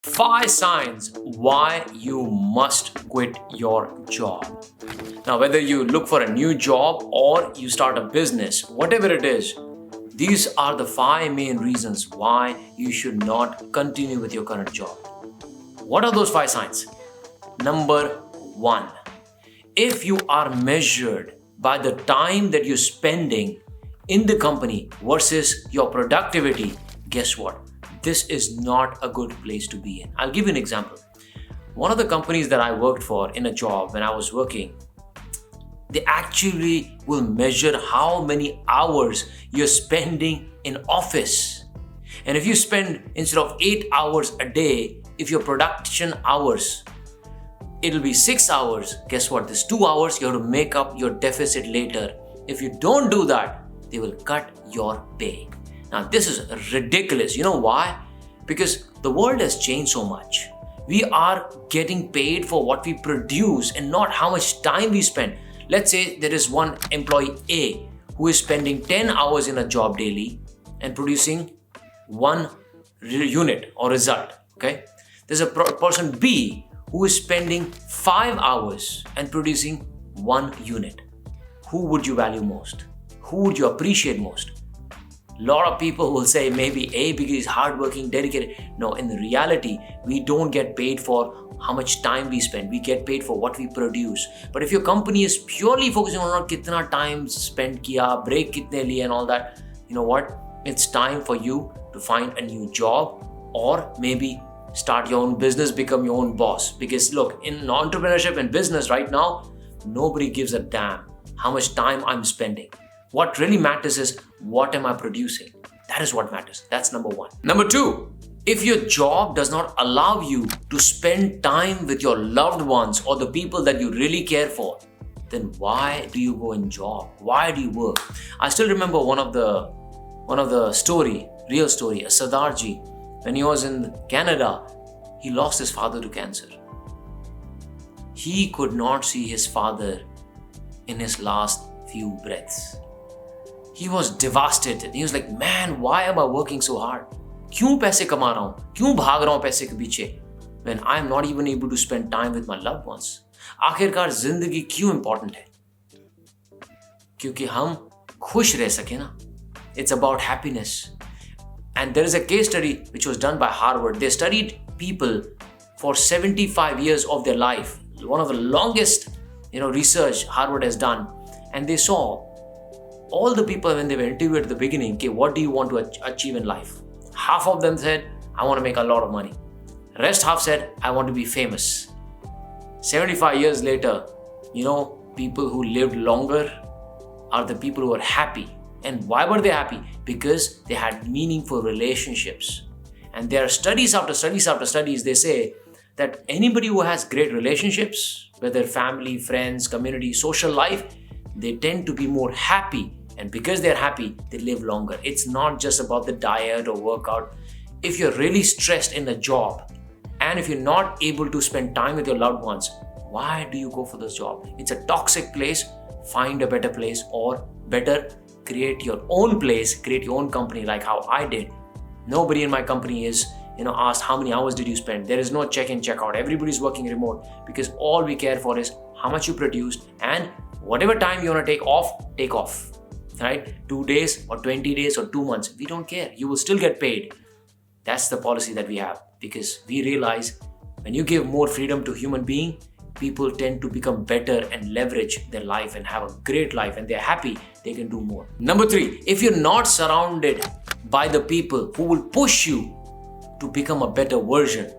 5 signs why you must quit your job. Now, whether you look for a new job or you start a business, whatever it is, these are the 5 main reasons why you should not continue with your current job. What are those 5 signs? Number 1, if you are measured by the time that you're spending in the company versus your productivity, guess what? This is not a good place to be in. I'll give you an example. One of the companies that I worked for in a job when I was working, they actually will measure how many hours you're spending in office. And if you spend, instead of 8 hours a day, if your production hours, it'll be 6 hours. Guess what? This 2 hours, you have to make up your deficit later. If you don't do that, they will cut your pay. Now, this is ridiculous. You know why? Because the world has changed so much. We are getting paid for what we produce and not how much time we spend. Let's say there is one employee A who is spending 10 hours in a job daily and producing one unit or result. Okay? There's a person B who is spending 5 hours and producing 1 unit. Who would you value most? Who would you appreciate most? A lot of people will say maybe A because he's hardworking, dedicated. No, in reality, we don't get paid for how much time we spend. We get paid for what we produce. But if your company is purely focusing on kitna time spent kiya, break kitne liye and all that, you know what? It's time for you to find a new job or maybe start your own business, become your own boss. Because look, in entrepreneurship and business right now, nobody gives a damn how much time I'm spending. What really matters is what am I producing? That is what matters. That's number 1. Number 2, if your job does not allow you to spend time with your loved ones or the people that you really care for, then why do you go in job? Why do you work? I still remember one of the story, real story, Sardarji, when he was in Canada, he lost his father to cancer. He could not see his father in his last few breaths. He was devastated. He was like, man, why am I working so hard? क्यों पैसे कमा रहा हूँ? क्यों भाग रहा हूँ पैसे के पीछे? When I am not even able to spend time with my loved ones. आखिरकार जिंदगी क्यों important है? क्योंकि हम खुश रह सके ना. It's about happiness. And there is a case study which was done by Harvard. They studied people for 75 years of their life. One of the longest, research Harvard has done. And they saw all the people when they were interviewed at the beginning, okay, what do you want to achieve in life? Half of them said, I want to make a lot of money. Rest half said, I want to be famous. 75 years later, people who lived longer are the people who are happy. And why were they happy? Because they had meaningful relationships. And there are studies after studies after studies, they say that anybody who has great relationships, whether family, friends, community, social life, they tend to be more happy. And because they're happy, they live longer. It's not just about the diet or workout. If you're really stressed in a job and if you're not able to spend time with your loved ones, why do you go for this job? It's a toxic place. Find a better place, or better, create your own place, create your own company like how I did. Nobody in my company is, asked how many hours did you spend. There is no check-in, check-out. Everybody's working remote because all we care for is how much you produced, and whatever time you want to take off. Right? 2 days or 20 days or 2 months. We don't care. You will still get paid. That's the policy that we have, because we realize when you give more freedom to human being, people tend to become better and leverage their life and have a great life, and they're happy, they can do more. Number 3, if you're not surrounded by the people who will push you to become a better version,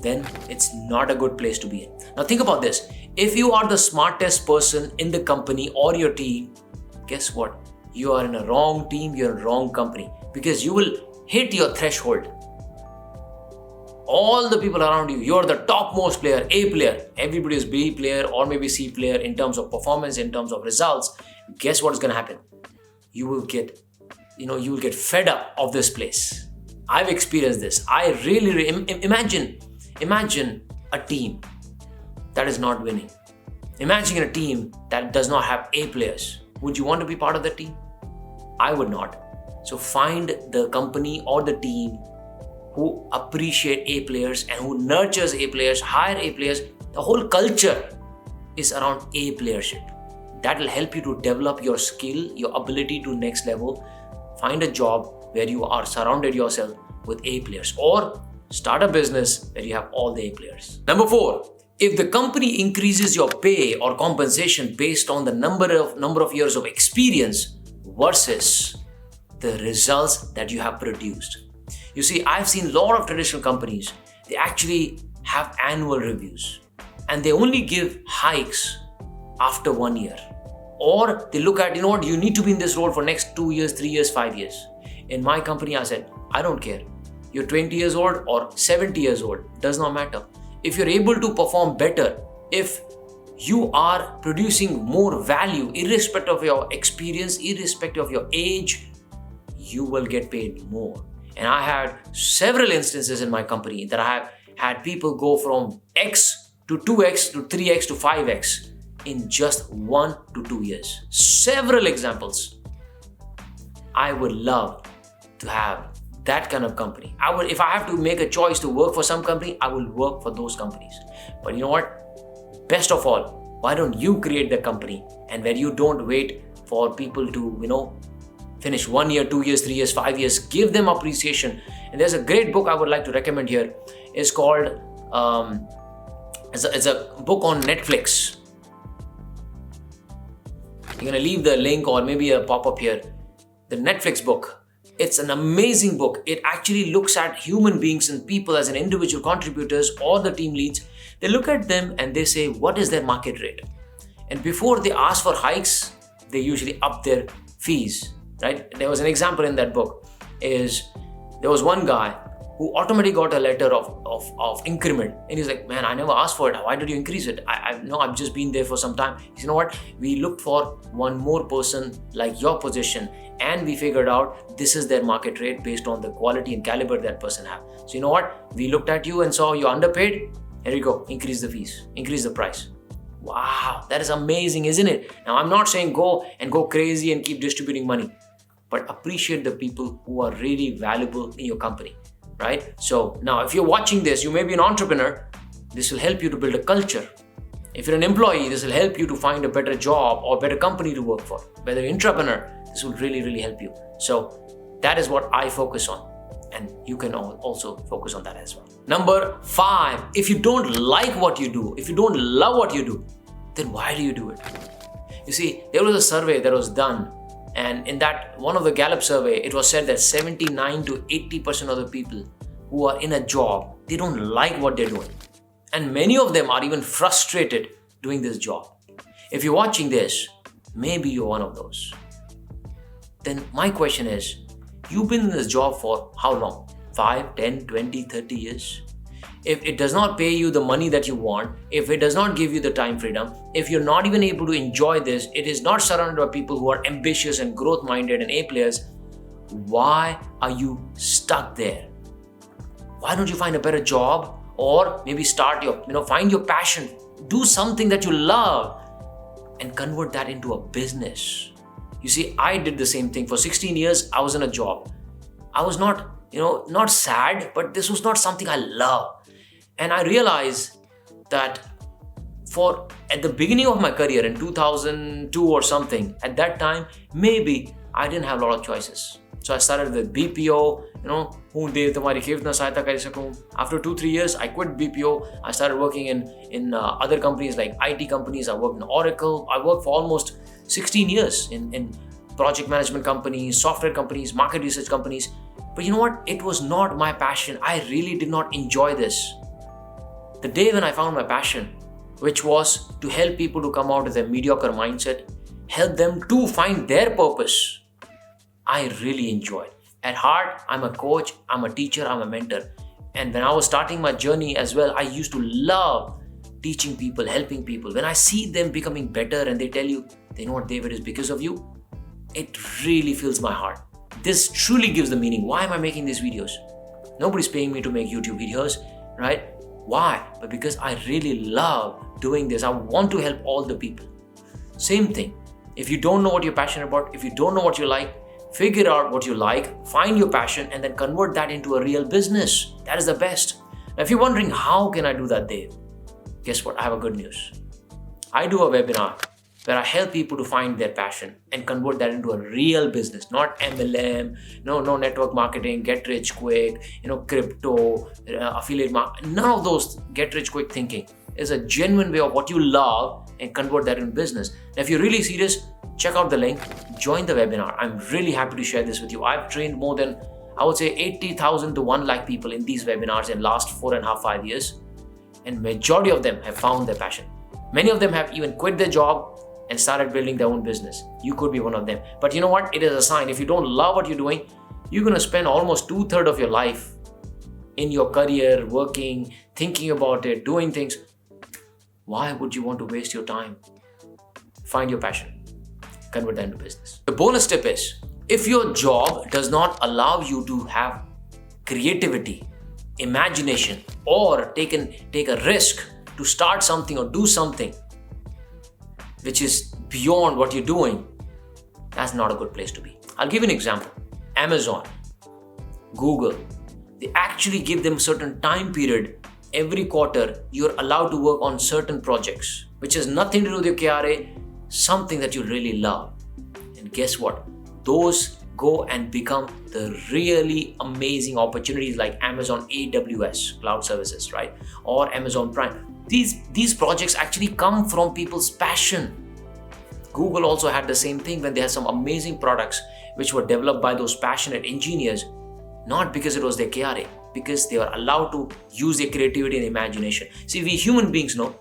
then it's not a good place to be in. Now think about this. If you are the smartest person in the company or your team, guess what? You are in a wrong team, you're in a wrong company, because you will hit your threshold. All the people around you, you're the topmost player, A player. Everybody is B player or maybe C player in terms of performance, in terms of results. Guess what is going to happen? You will get fed up of this place. I've experienced this. I really imagine a team that is not winning. Imagine a team that does not have A players. Would you want to be part of that team? I would not. So find the company or the team who appreciate A players and who nurtures A players, hire A players. The whole culture is around A playership. That will help you to develop your skill, your ability to next level. Find a job where you are surrounded yourself with A players, or start a business where you have all the A players. Number 4, if the company increases your pay or compensation based on the number of years of experience versus the results that you have produced. You see, I've seen a lot of traditional companies, they actually have annual reviews and they only give hikes after 1 year. Or they look at, you need to be in this role for next 2 years, 3 years, 5 years. In my company, I said, I don't care. You're 20 years old or 70 years old, does not matter. If you're able to perform better, if you are producing more value, irrespective of your experience, irrespective of your age, you will get paid more. And I had several instances in my company that I have had people go from X to 2X to 3X to 5X in just 1 to 2 years. Several examples. I would love to have that kind of company. If I have to make a choice to work for some company, I will work for those companies. But you know what? Best of all, why don't you create the company, and where you don't wait for people to, finish 1 year, 2 years, 3 years, 5 years, give them appreciation. And there's a great book I would like to recommend here. It's called, it's a book on Netflix. You're gonna leave the link or maybe a pop-up here. The Netflix book. It's an amazing book. It actually looks at human beings and people as an individual contributors or the team leads. They look at them and they say, what is their market rate? And before they ask for hikes, they usually up their fees, right? There was an example in that book. There was one guy who automatically got a letter of increment. And he's like, man, I never asked for it. Why did you increase it? I've just been there for some time. He said, you know what? We looked for one more person like your position, and we figured out this is their market rate based on the quality and caliber that person have. So you know what? We looked at you and saw you're underpaid. Here you go. Increase the fees. Increase the price. Wow, that is amazing, isn't it? Now, I'm not saying go crazy and keep distributing money, but appreciate the people who are really valuable in your company. Right? So now if you're watching this, you may be an entrepreneur. This will help you to build a culture. If you're an employee, this will help you to find a better job or better company to work for. Whether you're an entrepreneur, this will really, really help you. So that is what I focus on. And you can also focus on that as well. Number 5, if you don't like what you do, if you don't love what you do, then why do you do it? You see, there was a survey that was done. And in that one of the Gallup survey, it was said that 79 to 80% of the people who are in a job, they don't like what they're doing. And many of them are even frustrated doing this job. If you're watching this, maybe you're one of those. Then my question is, you've been in this job for how long? 5, 10, 20, 30 years? If it does not pay you the money that you want, if it does not give you the time freedom, if you're not even able to enjoy this, it is not surrounded by people who are ambitious and growth-minded and A players, why are you stuck there? Why don't you find a better job, or maybe find your passion, do something that you love and convert that into a business? You see, I did the same thing. For 16 years, I was in a job. I was not sad, but this was not something I love. And I realized that at the beginning of my career in 2002 or something, at that time, maybe I didn't have a lot of choices. So I started with BPO, After 2-3 years, I quit BPO. I started working in other companies like IT companies. I worked in Oracle. I worked for almost 16 years in project management companies, software companies, market research companies. But you know what? It was not my passion. I really did not enjoy this. The day when I found my passion, which was to help people to come out of their mediocre mindset, help them to find their purpose, I really enjoyed. At heart, I'm a coach, I'm a teacher, I'm a mentor. And when I was starting my journey as well, I used to love teaching people, helping people. When I see them becoming better and they tell you, they know what, David, is because of you, it really fills my heart. This truly gives the meaning. Why am I making these videos? Nobody's paying me to make YouTube videos, right? Why? But because I really love doing this. I want to help all the people. Same thing. If you don't know what you're passionate about, if you don't know what you like, Figure out what you like, find your passion, and then convert that into a real business. That is the best. Now, if you're wondering, how can I do that, Dave? Guess what? I have a good news. I do a webinar where I help people to find their passion and convert that into a real business, not MLM, no network marketing, get rich quick, crypto, affiliate marketing, none of those get rich quick thinking. It's a genuine way of what you love and convert that into business. Now, if you're really serious, check out the link, join the webinar. I'm really happy to share this with you. I've trained more than, I would say, 80,000 to 1 lakh people in these webinars in last 4.5, 5 years. And majority of them have found their passion. Many of them have even quit their job and started building their own business. You could be one of them. But you know what? It is a sign. If you don't love what you're doing, you're going to spend almost 2/3 of your life in your career, working, thinking about it, doing things. Why would you want to waste your time? Find your passion. Convert that into business. The bonus tip is, if your job does not allow you to have creativity, imagination, or take a risk to start something or do something which is beyond what you're doing, that's not a good place to be. I'll give you an example. Amazon, Google, they actually give them a certain time period. Every quarter, you're allowed to work on certain projects, which has nothing to do with your KRA, something that you really love. And guess what? Those go and become the really amazing opportunities like Amazon AWS, cloud services, right? Or Amazon Prime. These projects actually come from people's passion. Google also had the same thing when they had some amazing products which were developed by those passionate engineers, not because it was their KRA, because they were allowed to use their creativity and imagination. See, we human beings know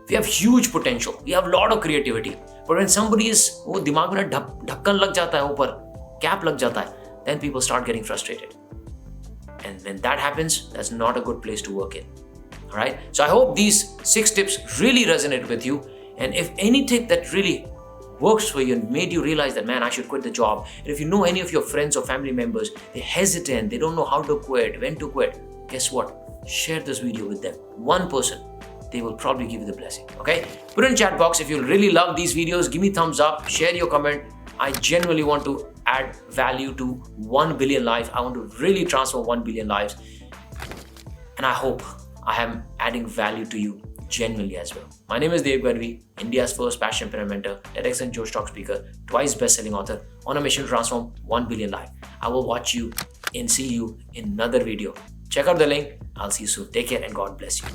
we have huge potential. We have a lot of creativity. But when somebody is, dimag mein dhakkan lag jata hai upar, cap lag jata hai, then people start getting frustrated. And when that happens, that's not a good place to work in. All right. So I hope these 6 tips really resonate with you. And if any tip that really works for you and made you realize that, man, I should quit the job. And if you know any of your friends or family members, they're hesitant, they don't know how to quit, when to quit, guess what? Share this video with them. One person, they will probably give you the blessing. Okay? Put in chat box if you really love these videos. Give me thumbs up, share your comment. I genuinely want to add value to 1 billion lives. I want to really transform 1 billion lives. And I hope I am adding value to you genuinely as well. My name is Dev Garvi, India's first passion mentor, TEDx and Josh Talk speaker, twice best-selling author, on a mission to transform 1 billion lives. I will watch you and see you in another video. Check out the link. I'll see you soon. Take care and God bless you.